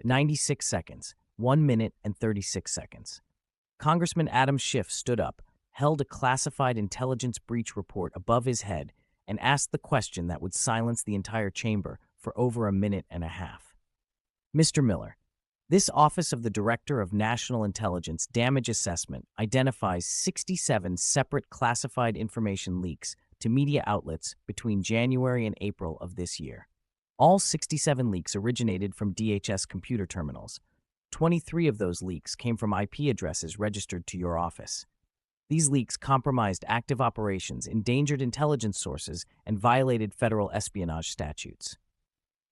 96 seconds, 1 minute and 36 seconds. Congressman Adam Schiff stood up, held a classified intelligence breach report above his head, and asked the question that would silence the entire chamber for over a minute and a half. Mr. Miller, this Office of the Director of National Intelligence Damage Assessment identifies 67 separate classified information leaks to media outlets between January and April of this year. All 67 leaks originated from DHS computer terminals. 23 of those leaks came from IP addresses registered to your office. These leaks compromised active operations, endangered intelligence sources, and violated federal espionage statutes.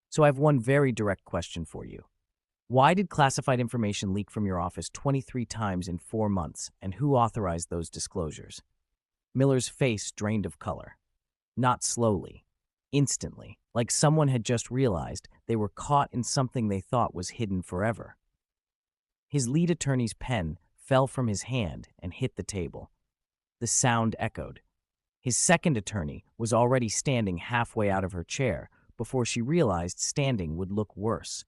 So I have one very direct question for you. Why did classified information leak from your office 23 times in 4 months, and who authorized those disclosures? Miller's face drained of color. Not slowly. Instantly, like someone had just realized they were caught in something they thought was hidden forever. His lead attorney's pen fell from his hand and hit the table. The sound echoed. His second attorney was already standing halfway out of her chair before she realized standing would look worse.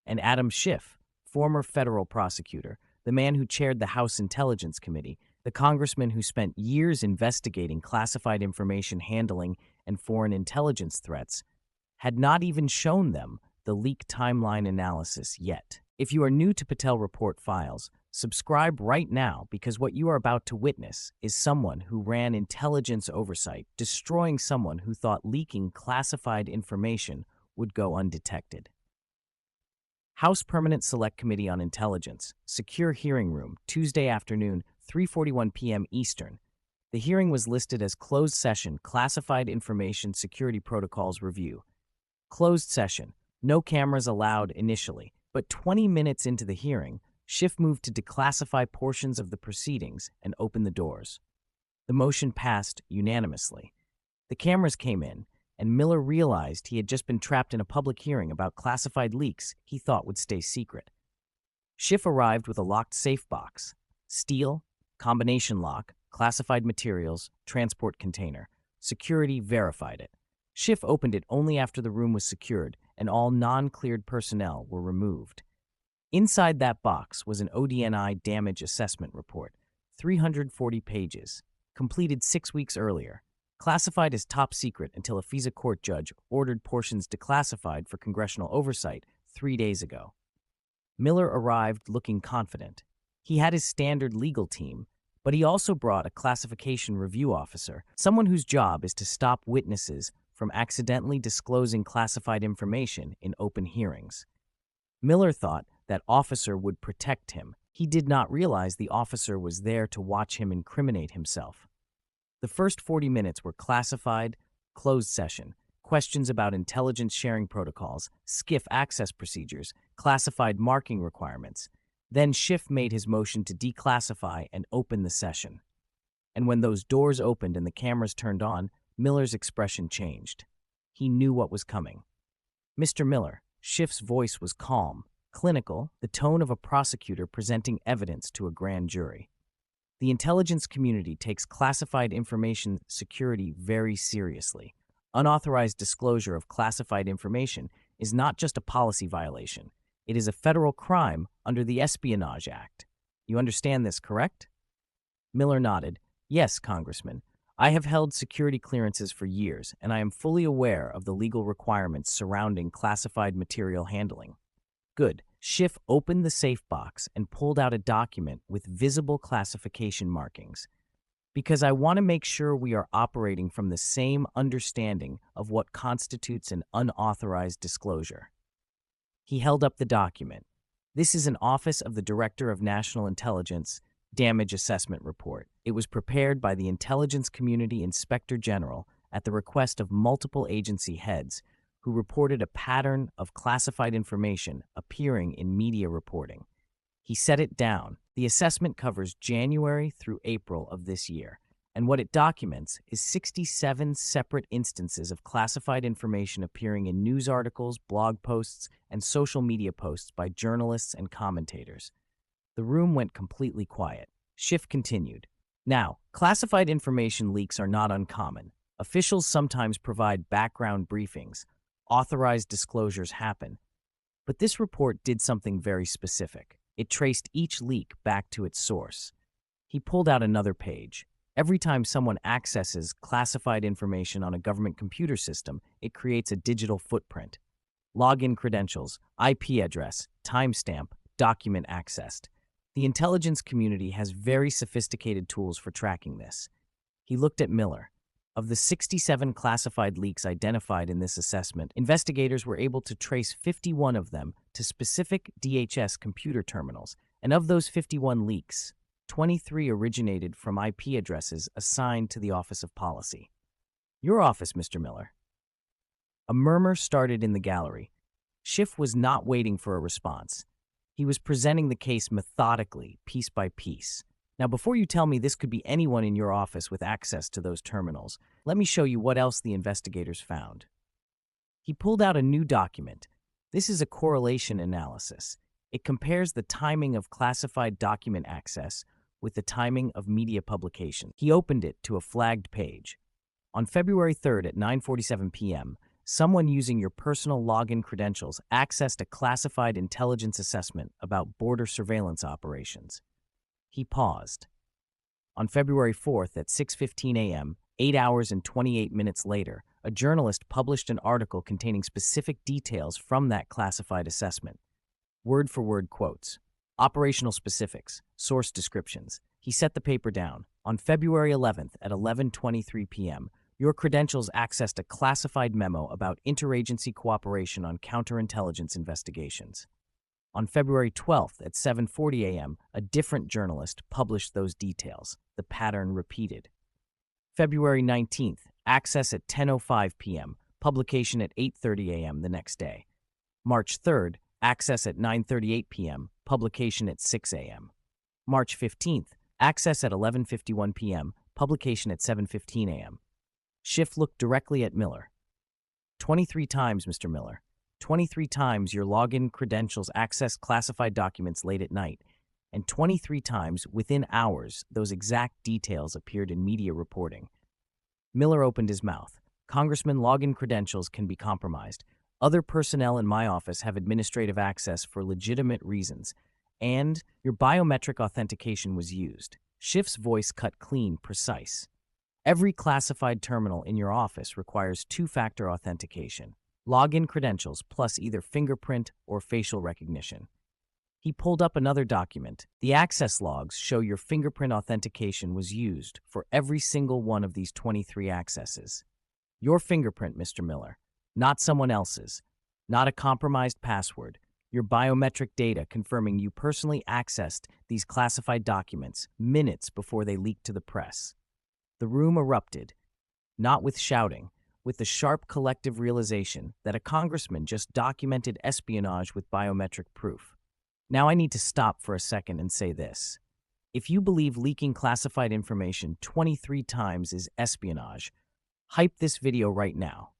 And Adam Schiff, former federal prosecutor, the man who chaired the House Intelligence Committee, the congressman who spent years investigating classified information handling and foreign intelligence threats, had not even shown them the leak timeline analysis yet. If you are new to Patel Report files, subscribe right now, because what you are about to witness is someone who ran intelligence oversight, destroying someone who thought leaking classified information would go undetected. House Permanent Select Committee on Intelligence, Secure Hearing Room, Tuesday afternoon, 3:41 p.m. Eastern. The hearing was listed as Closed Session, Classified Information Security Protocols Review. Closed session. No cameras allowed initially, but 20 minutes into the hearing, Schiff moved to declassify portions of the proceedings and open the doors. The motion passed unanimously. The cameras came in, and Miller realized he had just been trapped in a public hearing about classified leaks he thought would stay secret. Schiff arrived with a locked safe box. Steel, combination lock, classified materials, transport container. Security verified it. Schiff opened it only after the room was secured and all non-cleared personnel were removed. Inside that box was an ODNI damage assessment report, 340 pages, completed 6 weeks earlier, classified as top secret until a FISA court judge ordered portions declassified for congressional oversight 3 days ago. Miller arrived looking confident. He had his standard legal team, but he also brought a classification review officer, someone whose job is to stop witnesses from accidentally disclosing classified information in open hearings. Miller thought that officer would protect him. He did not realize the officer was there to watch him incriminate himself. The first 40 minutes were classified, closed session, questions about intelligence sharing protocols, SCIF access procedures, classified marking requirements. Then Schiff made his motion to declassify and open the session. And when those doors opened and the cameras turned on, Miller's expression changed. He knew what was coming. Mr. Miller, Schiff's voice was calm, clinical, the tone of a prosecutor presenting evidence to a grand jury. The intelligence community takes classified information security very seriously. Unauthorized disclosure of classified information is not just a policy violation. It is a federal crime under the Espionage Act. You understand this, correct? Miller nodded. Yes, Congressman. I have held security clearances for years, and I am fully aware of the legal requirements surrounding classified material handling. Good. Schiff opened the safe box and pulled out a document with visible classification markings. Because I want to make sure we are operating from the same understanding of what constitutes an unauthorized disclosure. He held up the document. This is an Office of the Director of National Intelligence Damage Assessment Report. It was prepared by the Intelligence Community Inspector General at the request of multiple agency heads who reported a pattern of classified information appearing in media reporting. He set it down. The assessment covers January through April of this year, and what it documents is 67 separate instances of classified information appearing in news articles, blog posts, and social media posts by journalists and commentators. The room went completely quiet. Schiff continued. Now, classified information leaks are not uncommon. Officials sometimes provide background briefings. Authorized disclosures happen. But this report did something very specific. It traced each leak back to its source. He pulled out another page. Every time someone accesses classified information on a government computer system, it creates a digital footprint. Login credentials, IP address, timestamp, document accessed. The intelligence community has very sophisticated tools for tracking this. He looked at Miller. Of the 67 classified leaks identified in this assessment, investigators were able to trace 51 of them to specific DHS computer terminals, and of those 51 leaks, 23 originated from IP addresses assigned to the Office of Policy. Your office, Mr. Miller. A murmur started in the gallery. Schiff was not waiting for a response. He was presenting the case methodically, piece by piece. Now, before you tell me this could be anyone in your office with access to those terminals, let me show you what else the investigators found. He pulled out a new document. This is a correlation analysis. It compares the timing of classified document access with the timing of media publication. He opened it to a flagged page. On February 3rd at 9:47 p.m., someone using your personal login credentials accessed a classified intelligence assessment about border surveillance operations. He paused. On February 4th at 6:15 a.m., 8 hours and 28 minutes later, a journalist published an article containing specific details from that classified assessment. Word-for-word quotes. Operational specifics, source descriptions. He set the paper down. On February 11th at 11:23 p.m., your credentials accessed a classified memo about interagency cooperation on counterintelligence investigations. On February 12th at 7:40 a.m., a different journalist published those details. The pattern repeated. February 19th, access at 10:05 p.m., publication at 8:30 a.m. the next day. March 3rd, access at 9:38 p.m., publication at 6 a.m. March 15th, access at 11:51 p.m., publication at 7:15 a.m. Schiff looked directly at Miller. 23 times, Mr. Miller. 23 times your login credentials accessed classified documents late at night, and 23 times within hours those exact details appeared in media reporting. Miller opened his mouth. Congressman, login credentials can be compromised. Other personnel in my office have administrative access for legitimate reasons, and your biometric authentication was used. Schiff's voice cut clean, precise. Every classified terminal in your office requires two-factor authentication. Login credentials plus either fingerprint or facial recognition. He pulled up another document. The access logs show your fingerprint authentication was used for every single one of these 23 accesses. Your fingerprint, Mr. Miller, not someone else's, not a compromised password. Your biometric data confirming you personally accessed these classified documents minutes before they leaked to the press. The room erupted, not with shouting, with the sharp collective realization that a congressman just documented espionage with biometric proof. Now I need to stop for a second and say this. If you believe leaking classified information 23 times is espionage, hype this video right now.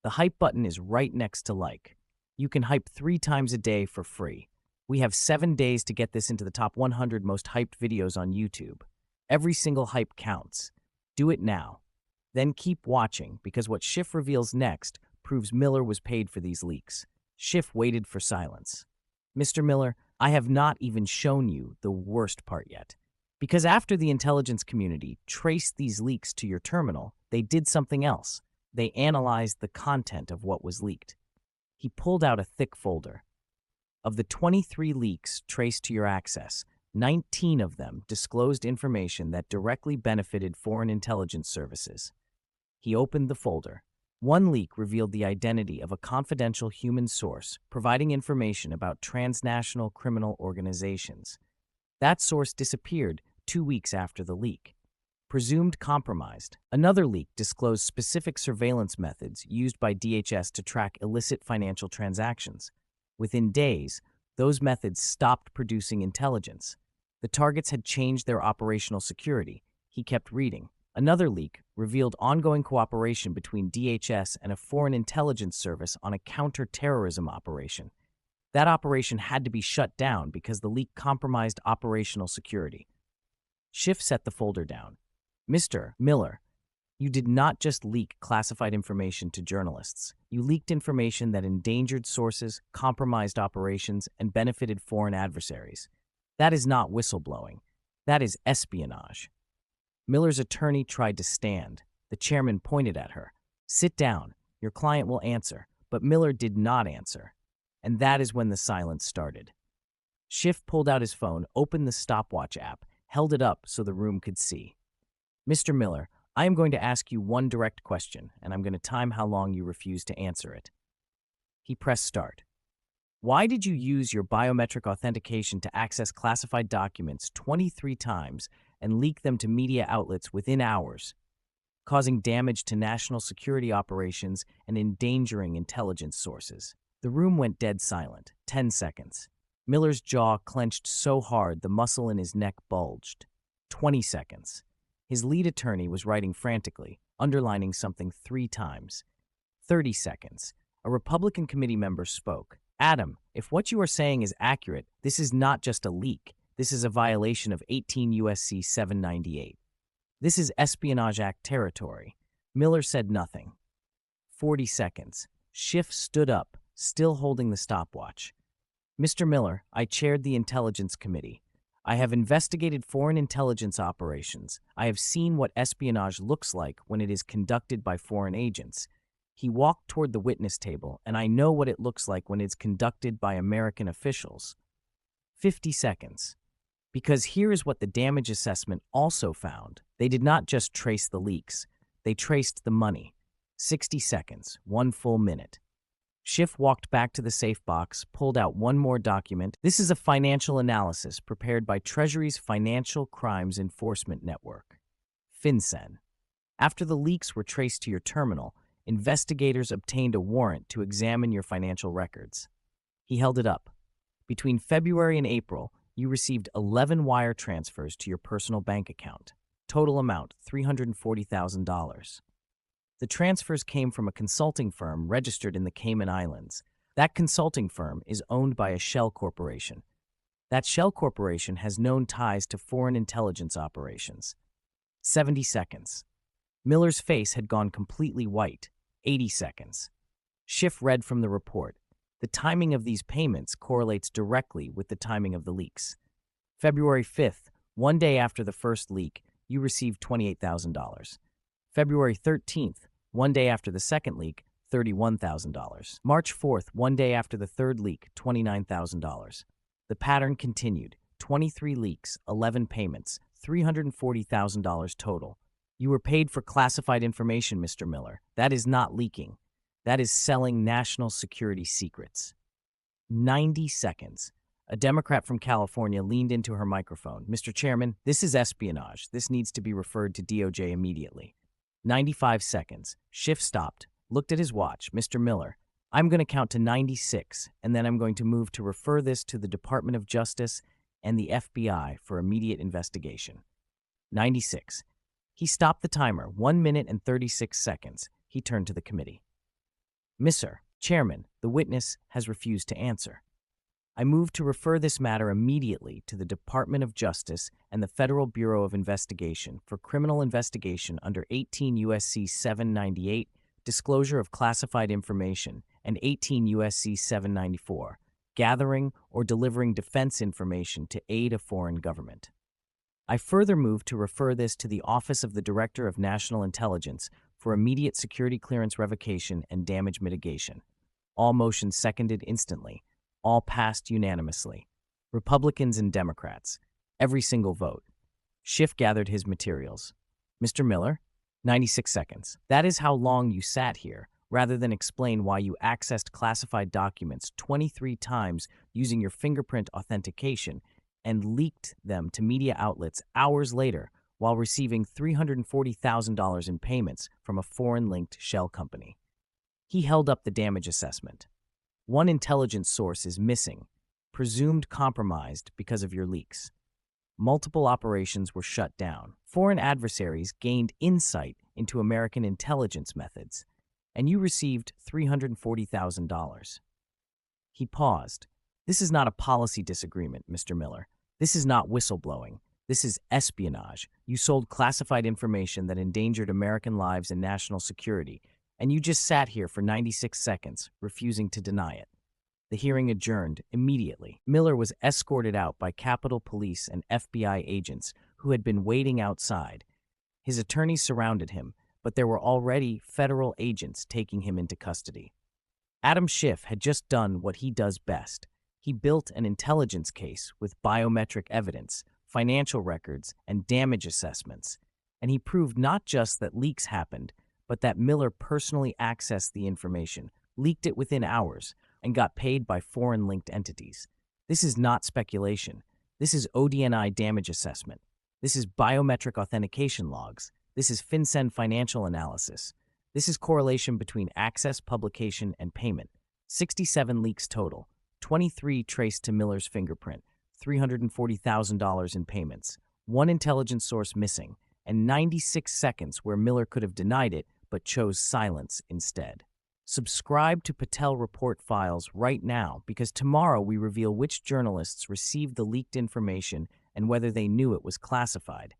The hype button is right next to like. You can hype 3 times a day for free. We have 7 days to get this into the top 100 most hyped videos on YouTube. Every single hype counts. Do it now. Then keep watching, because what Schiff reveals next proves Miller was paid for these leaks. Schiff waited for silence. Mr. Miller, I have not even shown you the worst part yet. Because after the intelligence community traced these leaks to your terminal, they did something else. They analyzed the content of what was leaked. He pulled out a thick folder. Of the 23 leaks traced to your access, 19 of them disclosed information that directly benefited foreign intelligence services. He opened the folder. One leak revealed the identity of a confidential human source providing information about transnational criminal organizations. That source disappeared 2 weeks after the leak. Presumed compromised. Another leak disclosed specific surveillance methods used by DHS to track illicit financial transactions. Within days, those methods stopped producing intelligence. The targets had changed their operational security. He kept reading. Another leak revealed ongoing cooperation between DHS and a foreign intelligence service on a counter-terrorism operation. That operation had to be shut down because the leak compromised operational security. Schiff set the folder down. Mr. Miller, You did not just leak classified information to journalists. You leaked information that endangered sources, compromised operations, and benefited foreign adversaries. That is not whistleblowing. That is espionage. Miller's attorney tried to stand. The chairman pointed at her. "Sit down. Your client will answer." But Miller did not answer. And that is when the silence started. Schiff pulled out his phone, opened the stopwatch app, held it up so the room could see. "Mr. Miller, I am going to ask you one direct question, and I'm going to time how long you refuse to answer it." He pressed start. "Why did you use your biometric authentication to access classified documents 23 times and leak them to media outlets within hours, causing damage to national security operations and endangering intelligence sources?" The room went dead silent. 10 seconds. Miller's jaw clenched so hard the muscle in his neck bulged. 20 seconds. His lead attorney was writing frantically, underlining something 3 times. 30 seconds. A Republican committee member spoke. "Adam, if what you are saying is accurate, this is not just a leak. This is a violation of 18 U.S.C. 798. This is Espionage Act territory." Miller said nothing. 40 seconds. Schiff stood up, still holding the stopwatch. "Mr. Miller, I chaired the Intelligence Committee. I have investigated foreign intelligence operations. I have seen what espionage looks like when it is conducted by foreign agents." He walked toward the witness table, "and I know what it looks like when it's conducted by American officials." 50 seconds. Because here is what the damage assessment also found. They did not just trace the leaks. They traced the money. 60 seconds, 1 full minute. Schiff walked back to the safe box, pulled out one more document. "This is a financial analysis prepared by Treasury's Financial Crimes Enforcement Network, FinCEN. After the leaks were traced to your terminal, investigators obtained a warrant to examine your financial records." He held it up. "Between February and April, you received 11 wire transfers to your personal bank account. Total amount, $340,000. The transfers came from a consulting firm registered in the Cayman Islands. That consulting firm is owned by a shell corporation. That shell corporation has known ties to foreign intelligence operations." 70 seconds. Miller's face had gone completely white. 80 seconds. Schiff read from the report. "The timing of these payments correlates directly with the timing of the leaks. February 5th, 1 day after the first leak, you received $28,000. February 13th, 1 day after the second leak, $31,000. March 4th, 1 day after the third leak, $29,000. The pattern continued. 23 leaks, 11 payments, $340,000 total. You were paid for classified information, Mr. Miller. That is not leaking. That is selling national security secrets." 90 seconds. A Democrat from California leaned into her microphone. "Mr. Chairman, this is espionage. This needs to be referred to DOJ immediately." 95 seconds. Schiff stopped, looked at his watch. "Mr. Miller, I'm going to count to 96, and then I'm going to move to refer this to the Department of Justice and the FBI for immediate investigation." 96. He stopped the timer, 1 minute and 36 seconds. He turned to the committee. "Mr. Chairman, the witness has refused to answer. I move to refer this matter immediately to the Department of Justice and the Federal Bureau of Investigation for criminal investigation under 18 U.S.C. 798, disclosure of classified information, and 18 U.S.C. 794, gathering or delivering defense information to aid a foreign government. I further move to refer this to the Office of the Director of National Intelligence for immediate security clearance revocation and damage mitigation." All motions seconded instantly. All passed unanimously. Republicans and Democrats. Every single vote. Schiff gathered his materials. "Mr. Miller?" 96 seconds. "That is how long you sat here, rather than explain why you accessed classified documents 23 times using your fingerprint authentication and leaked them to media outlets hours later while receiving $340,000 in payments from a foreign-linked shell company." He held up the damage assessment. "One intelligence source is missing, presumed compromised because of your leaks. Multiple operations were shut down. Foreign adversaries gained insight into American intelligence methods, and you received $340,000. He paused. "This is not a policy disagreement, Mr. Miller. This is not whistleblowing. This is espionage. You sold classified information that endangered American lives and national security, and you just sat here for 96 seconds, refusing to deny it. The hearing adjourned immediately. Miller was escorted out by Capitol Police and FBI agents who had been waiting outside. His attorneys surrounded him, but there were already federal agents taking him into custody. Adam Schiff had just done what he does best. He built an intelligence case with biometric evidence, financial records, and damage assessments. And he proved not just that leaks happened, but that Miller personally accessed the information, leaked it within hours, and got paid by foreign-linked entities. This is not speculation. This is ODNI damage assessment. This is biometric authentication logs. This is FinCEN financial analysis. This is correlation between access, publication, and payment. 67 leaks total, 23 traced to Miller's fingerprint, $340,000 in payments, one intelligence source missing, and 96 seconds where Miller could have denied it but chose silence instead. Subscribe to Patel Report Files right now because tomorrow we reveal which journalists received the leaked information and whether they knew it was classified.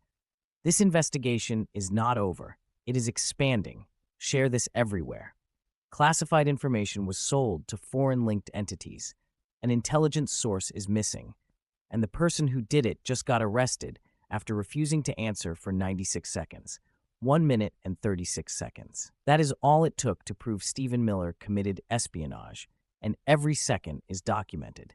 This investigation is not over. It is expanding. Share this everywhere. Classified information was sold to foreign-linked entities. An intelligence source is missing, and the person who did it just got arrested after refusing to answer for 96 seconds. 1 minute and 36 seconds. That is all it took to prove Stephen Miller committed espionage, and every second is documented.